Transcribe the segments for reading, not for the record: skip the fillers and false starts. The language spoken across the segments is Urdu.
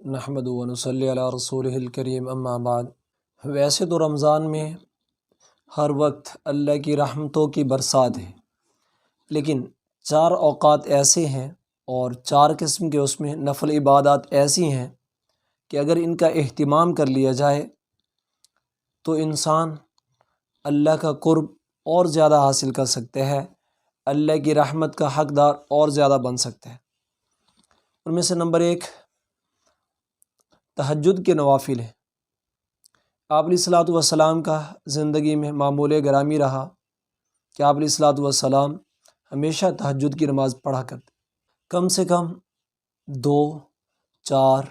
نحمد و نصلی علی رسولہ الکریم اما بعد۔ ویسے تو رمضان میں ہر وقت اللہ کی رحمتوں کی برسات ہے، لیکن 4 اوقات ایسے ہیں اور 4 قسم کے اس میں نفل عبادات ایسی ہیں کہ اگر ان کا اہتمام کر لیا جائے تو انسان اللہ کا قرب اور زیادہ حاصل کر سکتے ہیں، اللہ کی رحمت کا حقدار اور زیادہ بن سکتے ہیں۔ ان میں سے نمبر 1 تہجد کے نوافل ہیں۔ آپ علیہ الصلوۃ والسلام کا زندگی میں معمول گرامی رہا کہ آپ علیہ الصلوۃ والسلام ہمیشہ تہجد کی نماز پڑھا کرتے، کم سے کم 2، 4،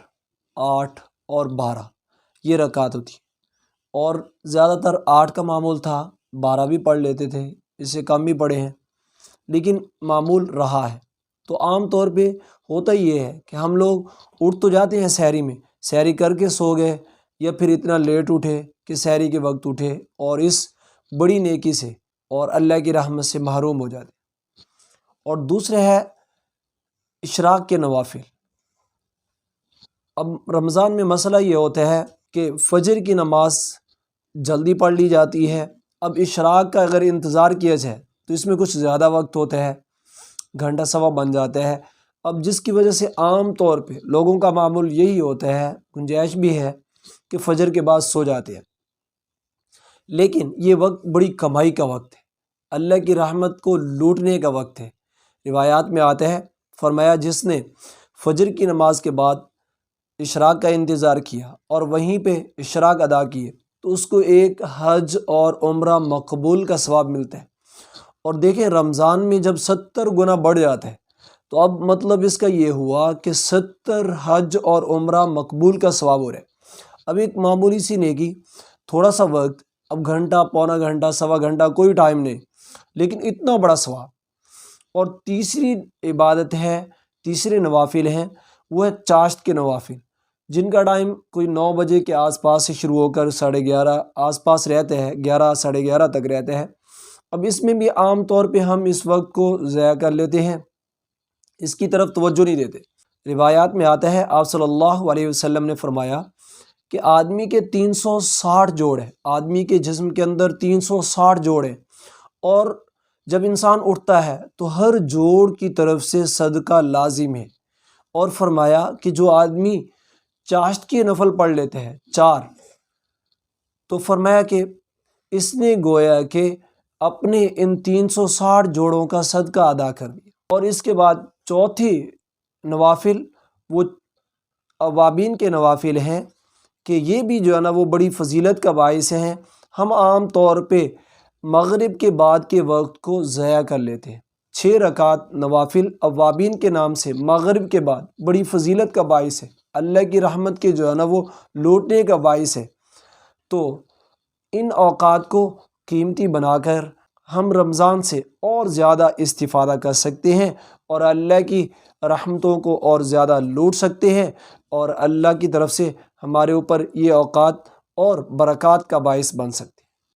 8 اور 12 یہ رکعت ہوتی، اور زیادہ تر 8 کا معمول تھا، 12 بھی پڑھ لیتے تھے، اس سے کم بھی پڑھے ہیں، لیکن معمول رہا ہے۔ تو عام طور پہ ہوتا یہ ہے کہ ہم لوگ اٹھ تو جاتے ہیں سحری میں، سحری کر کے سو گئے، یا پھر اتنا لیٹ اٹھے کہ سحری کے وقت اٹھے اور اس بڑی نیکی سے اور اللہ کی رحمت سے محروم ہو جاتے۔ اور دوسرے ہے اشراق کے نوافل۔ اب رمضان میں مسئلہ یہ ہوتا ہے کہ فجر کی نماز جلدی پڑھ لی جاتی ہے، اب اشراق کا اگر انتظار کیا جائے تو اس میں کچھ زیادہ وقت ہوتا ہے، گھنٹہ سوا بن جاتا ہے۔ اب جس کی وجہ سے عام طور پہ لوگوں کا معمول یہی ہوتا ہے، گنجائش بھی ہے کہ فجر کے بعد سو جاتے ہیں، لیکن یہ وقت بڑی کمائی کا وقت ہے، اللہ کی رحمت کو لوٹنے کا وقت ہے۔ روایات میں آتا ہے، فرمایا جس نے فجر کی نماز کے بعد اشراق کا انتظار کیا اور وہیں پہ اشراق ادا کیے تو اس کو ایک حج اور عمرہ مقبول کا ثواب ملتا ہے۔ اور دیکھیں رمضان میں جب 70 گنا بڑھ جاتا ہے تو اب مطلب اس کا یہ ہوا کہ 70 حج اور عمرہ مقبول کا ثواب ہو رہا ہے۔ اب ایک معمولی سی نیکی، تھوڑا سا وقت، اب گھنٹہ، پونا گھنٹہ، سوا گھنٹہ، کوئی ٹائم نہیں، لیکن اتنا بڑا ثواب۔ اور تیسری عبادت ہے، تیسرے نوافل ہیں، وہ ہے چاشت کے نوافل، جن کا ٹائم کوئی 9 بجے کے آس پاس سے شروع ہو کر 11:30 آس پاس رہتے ہیں، 11، 11:30 تک رہتے ہیں۔ اب اس میں بھی عام طور پہ ہم اس وقت کو ضائع کر لیتے ہیں، اس کی طرف توجہ نہیں دیتے۔ روایات میں آتا ہے آپ صلی اللہ علیہ وسلم نے فرمایا کہ آدمی کے 360 جوڑ ہیں، آدمی کے جسم کے اندر 360 جوڑ ہیں، اور جب انسان اٹھتا ہے تو ہر جوڑ کی طرف سے صدقہ لازم ہے۔ اور فرمایا کہ جو آدمی چاشت کے نفل پڑھ لیتے ہیں 4، تو فرمایا کہ اس نے گویا کہ اپنے ان 360 جوڑوں کا صدقہ ادا کر دیا۔ اور اس کے بعد چوتھی نوافل وہ اوابین کے نوافل ہیں کہ یہ بھی جو ہے نا وہ بڑی فضیلت کا باعث ہیں۔ ہم عام طور پہ مغرب کے بعد کے وقت کو ضائع کر لیتے ہیں۔ 6 رکعت نوافل اوابین کے نام سے مغرب کے بعد بڑی فضیلت کا باعث ہے، اللہ کی رحمت کے جو ہے نا وہ لوٹنے کا باعث ہے۔ تو ان اوقات کو قیمتی بنا کر ہم رمضان سے اور زیادہ استفادہ کر سکتے ہیں اور اللہ کی رحمتوں کو اور زیادہ لوٹ سکتے ہیں، اور اللہ کی طرف سے ہمارے اوپر یہ اوقات اور برکات کا باعث بن سکتے ہیں۔